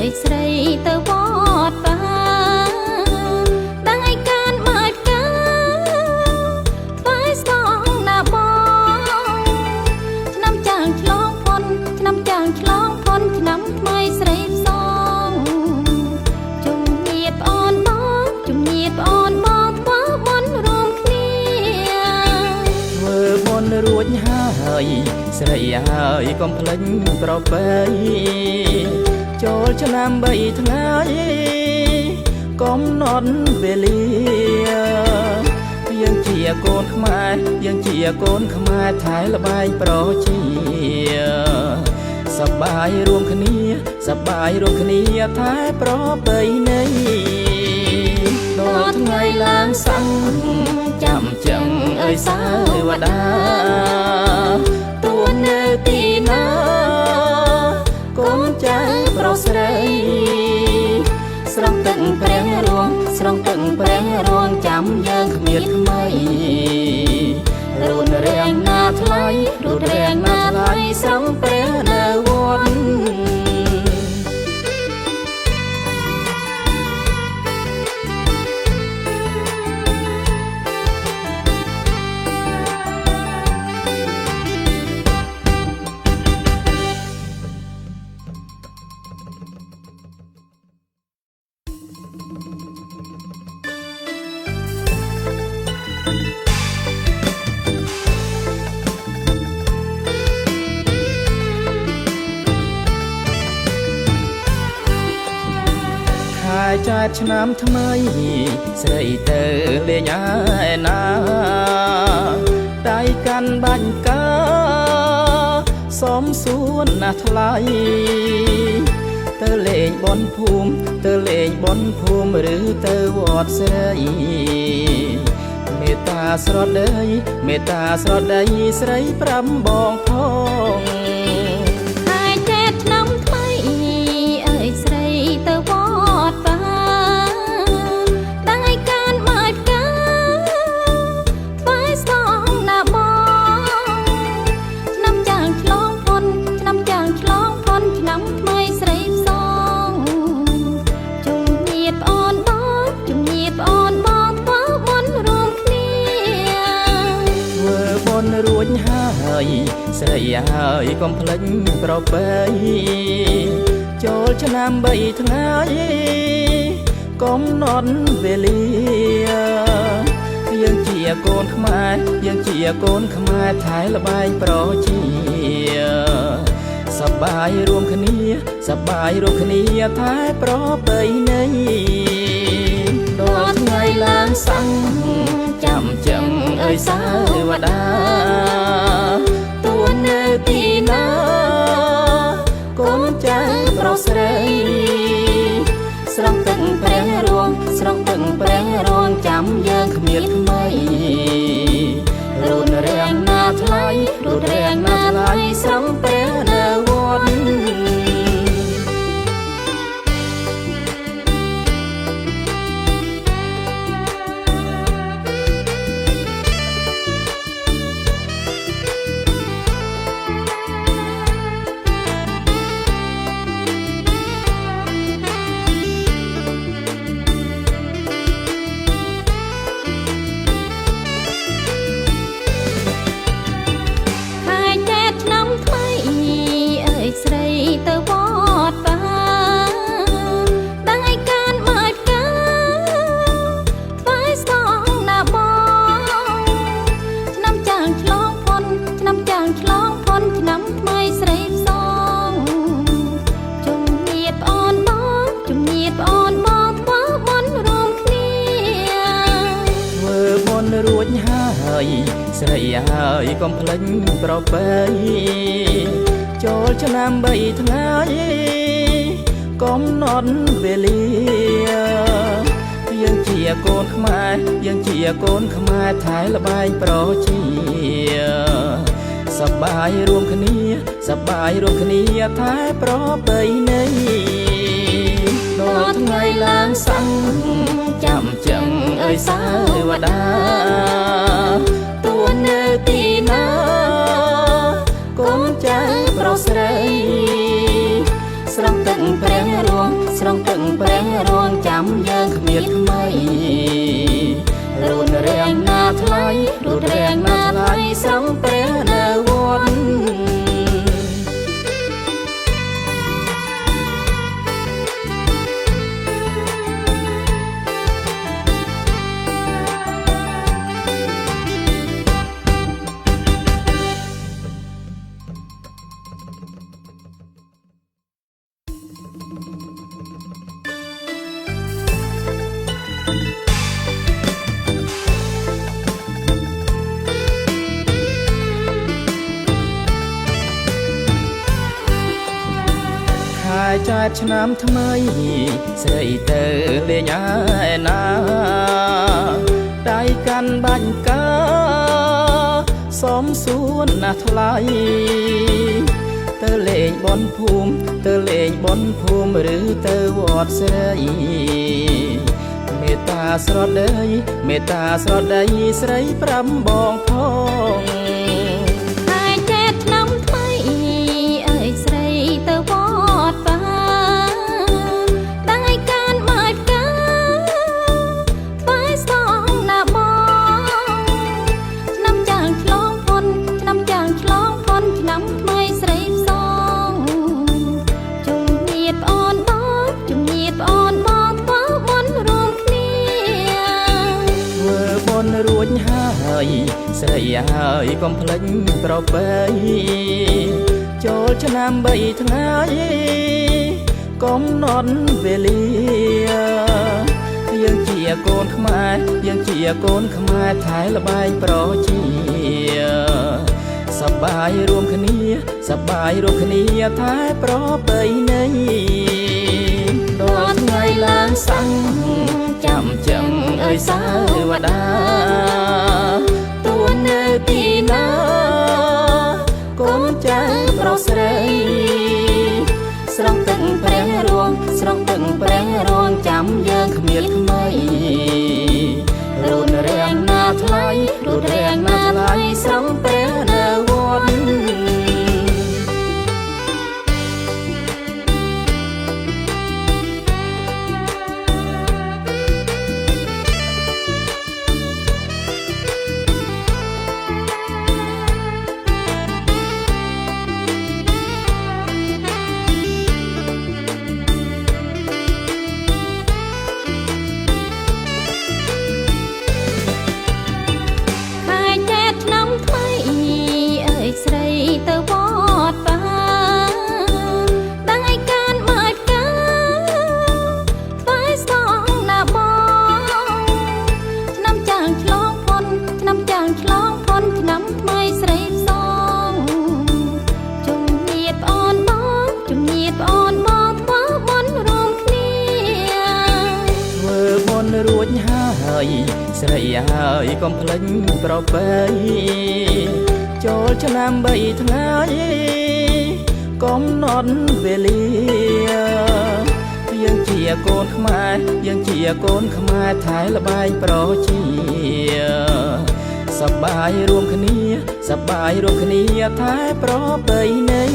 យស្រីទៅវត្តបាដែលការមើលកាថ្វាយស្នងណាបងឆ្នាំចាងឆ្លងផុនឆ្នាំចាងឆ្លងផុនឆ្នាំថ្មីស្រីផ្សងជំរាបអូនបងជំរាបអូនបងធ្វើបុណ្យរួមគ្នាធ្វើបុណ្យរួចហើយស្រីហើយកុំភ្លេចប្រពៃចូលឆ្នាំ3ថ្ងៃកំណត់វេលាយើងជាកូនខ្មែរយើងជាកូនខ្មែរថៃល្បែងប្រជាសប្បាយរួមគ្នាសប្បាយរួមគ្នាថែប្រពៃណីដល់ថ្ងៃឡើងស័ង្ឃចាំចឹងអើយសាវតាទួលនៅទីណាកូនចៅប្រុសស្រីស្រង់ទឹកព្រះរួងស្រង់ទឹកព្រះរួងចាំយើងគ្មានថ្មីរូនរាំងណាថ្លៃរូនរាំងណាថ្លៃស្រង់ព្រះនៅវត្តចាត់ឆ្នាំថ្មីស្រីទៅលេងឯណាដៃកាន់បាញ់កាសំសួនណាស់ថ្លៃទៅលេងបនភូមិទៅលេងបនភូមិឬទៅវត្តស្រីមេត្តាស្រដីមេត្តាស្រដីស្រីប្រាំបងផងហើយចេតឆ្នាំថ្មីអើយស្រីទៅវត្តបាដែលការមើលកាថ្វាយស្នងណាបងឆ្នាំចាងឆ្លងផុនឆ្នាំចាងឆ្លងផុនឆ្នាំថ្មីស្រីផ្សងជំរាបអូនបងជំរាបអូនបងធ្វើបុណ្យរួមគ្នាធ្វើបុណ្យរួចហើយស្រីហើយកុំភ្លេចប្រពៃចូលឆ្នាំ3ថ្ងៃកំណត់វេលាយើងជាកូនខ្មែរយើងជាកូនខ្មែរថៃល្បែងប្រជាសប្បាយរួមគ្នាសប្បាយរួមគ្នាថែប្រពៃណីដល់ថ្ងៃឡើងស័ង្ឃចាំចឹងអើយសាវតាទួលនៅទីណាកូនចៅប្រុសស្រីស្រង់ទឹកព្រះរួងស្រង់ទឹកព្រះរួងចាំយើងគ្មានថ្មីរូនរាំងណាថ្លៃរូនរាំងណាថ្លៃស្រង់ព្រះនៅវត្តស្រីទៅវត្តបាដែលការមើលកាថ្វាយស្នងណាបងឆ្នាំចាងឆ្លងផុនឆ្នាំចាងឆ្លងផុនឆ្នាំថ្មីស្រីផ្សងជំរាបអូនបងជំរាបអូនបងធ្វើបុណ្យរួមគ្នាធ្វើបុណ្យរួចហើយស្រីហើយកុំភ្លេចប្រពៃចូលឆ្នាំ3ថ្ងៃកំណត់វេលាយើងជាកូនខ្មែរយើងជាកូនខ្មែរថៃល្បែងប្រជាសប្បាយរួមគ្នាសប្បាយរួមគ្នាថែប្រពៃណីដល់ថ្ងៃឡើងស័ង្ឃចាំចឹងអើយសាវតាទួលនៅទីណាកូនចៅប្រុសស្រីស្រង់ទឹកព្រះរួង ស្រង់ទឹកព្រះរងចាំយើងគ្មានថ្មីរូនរាំងណាថ្លៃរូនរាំងណាថ្លៃស្រង់ព្រះនៅវត្តចែកឆ្នាំថ្មីស្រីទៅលេងឯណាដៃកាន់បាញ់កាសំសួនណាស់ថ្លៃទៅលេងបនភូមិទៅលេងបនភូមិឬទៅវត្តស្រីមេត្តាស្រដីមេត្តាស្រដីស្រីប្រាំបងផងហើយចែកឆ្នាំថ្មីអើយស្រីទៅវត្តបាដៃកាន់បាច់កាថ្វាយស្នងណាបងឆ្នាំចាងឆ្លងផុនឆ្នាំចាងឆ្លងផុនឆ្នាំថ្មីស្រីផ្សងជុំញាតប្អូនបងជុំញាតប្អូនបងធ្វើបុណ្យរួមគ្នាធ្វើបុណ្យរួចហើយស្រីហើយកុំភ្លេចប្រពៃចូលឆ្នាំ3ថ្ងៃកំណត់វេលាយើងជាកូនខ្មែរយើងជាកូនខ្មែរថៃល្បែងប្រជាសប្បាយរួមគ្នាសប្បាយរួមគ្នាថែប្រពៃណីដល់ថ្ងៃឡើងសាំងចាំចឹងអើយសាវតាទួនៅទីណាកូនចៅប្រុសស្រីស្រង់ទឹកព្រះរងស្រង់ទឹកព្រះរងចាំយើងគ្មានថ្មីរូនរាំងណាថ្លៃរូនរាំងណាថ្លៃស្រង់ព្រះនៅវត្តស្រីទៅវត្តបាដៃកាន់បាច់កាថ្វាយស្នងណាបងឆ្នាំចាងឆ្លងផុនឆ្នាំចាងឆ្លងផុនឆ្នាំថ្មីស្រីផ្សងជុំញាតប្អូនបងជុំញាតប្អូនបងធ្វើបុណ្យរួមគ្នាធ្វើបុណ្យរួចហើយស្រីហើយកុំភ្លេចប្រពៃចូលឆ្នាំ3ថ្ងៃកំណត់វេលាយើងជាកូនខ្មែរយើងជាកូនខ្មែរថៃល្បែងប្រជាសប្បាយរួមគ្នាសប្បាយរួមគ្នាថែប្រពៃណី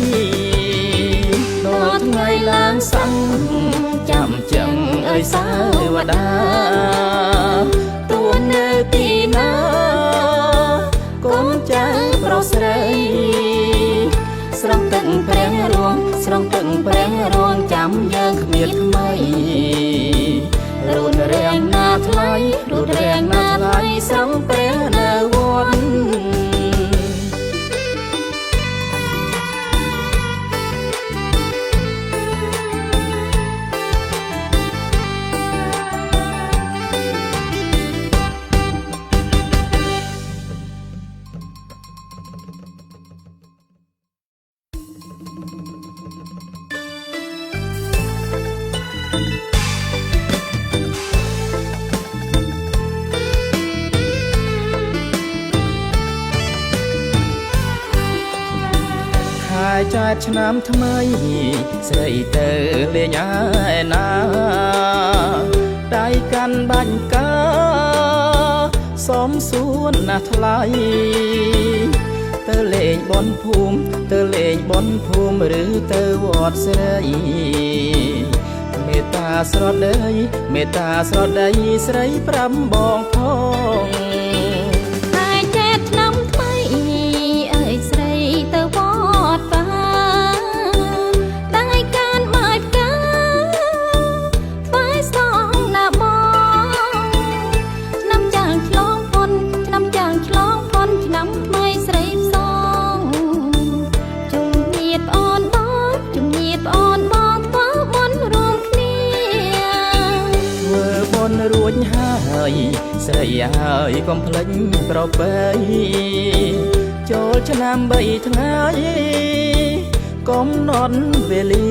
ដល់ថ្ងៃឡើងសាំងចាំចឹងអើយសាវតាទួនៅទីណាកូនចៅប្រុសស្រីស្រង់ទឹកព្រះរងស្រង់ទឹកព្រះរងចាំយើងគ្មានថ្មីរូនរាំងណាថ្លៃរូនរាំងណាថ្លៃស្រង់ព្រះនៅវត្តចែកឆ្នាំថ្មីស្រីទៅលេងឯណាដៃកាន់បាញ់កាសំសួនណាស់ថ្លៃទៅលេងបនភូមិទៅលេងបនភូមិឬទៅវត្តស្រីមេ ត្តាស្រដីមេត្តាស្រដីស្រីប្រាំបងផងហើយចេះឆ្នាំថ្មីអើយស្រីទៅវត្តបាតែកានមកកាថ្វាយសងណាបងឆ្នាំចាងឆ្លងផុនឆ្នាំចាងឆ្លងផុនឆ្នាំថ្មីស្រីផ្សងជុំញាតអូនបងជុំញាតអូនបងធ្វើបុណ្យរួមគ្នាធ្វើបុណ្យរួចហើយស្រីហើយកុំភ្លេចប្រពៃចូលឆ្នាំ3ថ្ងៃកំណត់វេលា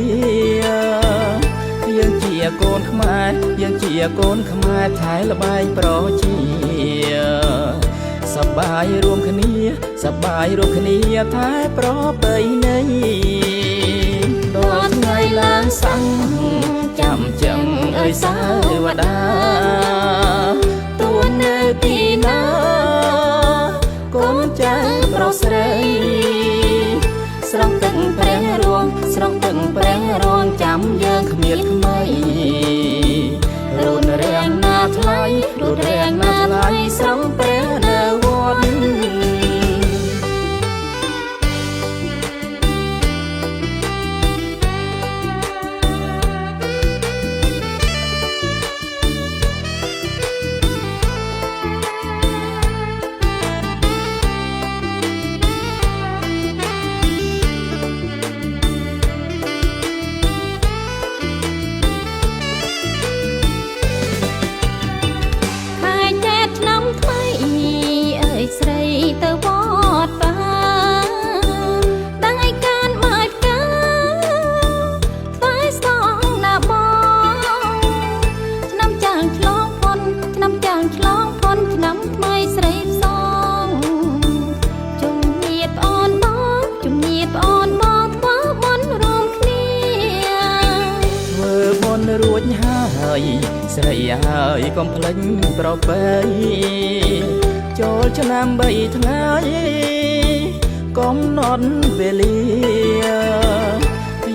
យើងជាកូនខ្មែរយើងជាកូនខ្មែរថែល្បែងប្រជាសប្បាយរួមគ្នាសប្បាយរួមគ្នាថែប្រពៃណីដល់ថ្ងៃឡើងសាំងចាំចឹងអើយសាវតាទួនៅទីណាកូនចៅប្រុសស្រីស្រង់ទឹកព្រះរួងស្រង់ទឹកព្រះរួងចាំយើងគ្មានថ្មីរូនរាំងណាថ្លៃរូនរាំងណាថ្លៃស្រង់ព្រះនៅវត្តស្រីទៅវត្តបាតែកានមកកាថ្វាយសងណាបងឆ្នាំចាងឆ្លងផុនឆ្នាំចាងឆ្លងផុនឆ្នាំថ្មីស្រីផ្សងជុំញាតអូនបងជុំញាតអូនបងធ្វើបុណ្យរួមគ្នាធ្វើបុណ្យរួចហើយស្រីហើយកុំភ្លេចប្រពៃចូលឆ្នាំ3ថ្ងៃកំណត់វេលា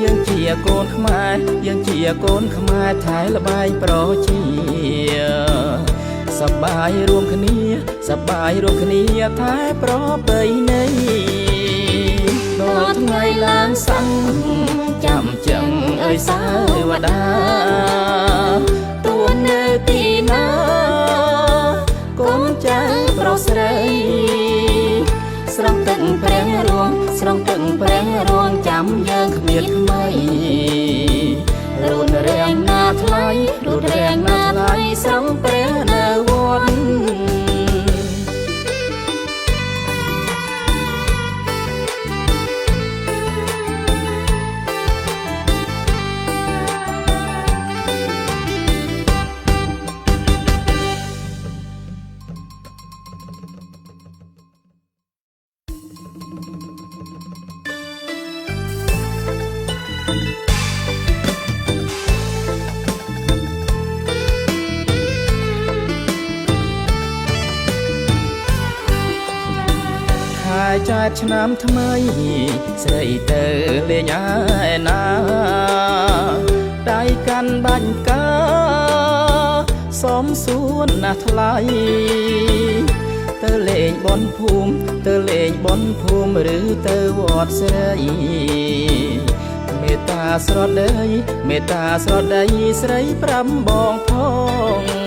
យើងជាកូនខ្មែរយើងជាកូនខ្មែរថែល្បែងប្រជាសប្បាយរួមគ្នាសប្បាយរួមគ្នាថែប្រពៃណីដល់ថ្ងៃឡើងសាំងចាំចឹងអើយសាវតាទួនៅទីណាកូនចៅប្រុសស្រីស្រង់ទឹកព្រះរួងស្រង់ទឹកព្រះរួងចាំយើងគ្មានថ្មីរូនរាំងណាថ្លៃរូនរាំងណាថ្លៃស្រង់ព្រះនៅវត្តចែកឆ្នាំថ្មីស្រីទៅលេងឯណាដៃកាន់បាញ់កាសំសួនណាស់ថ្លៃទៅលេងបនភូមិទៅលេងបនភូមិឬទៅវត្តស្រីមេត្តាស្រដីមេត្តាស្រដីស្រីប្រាំបងផង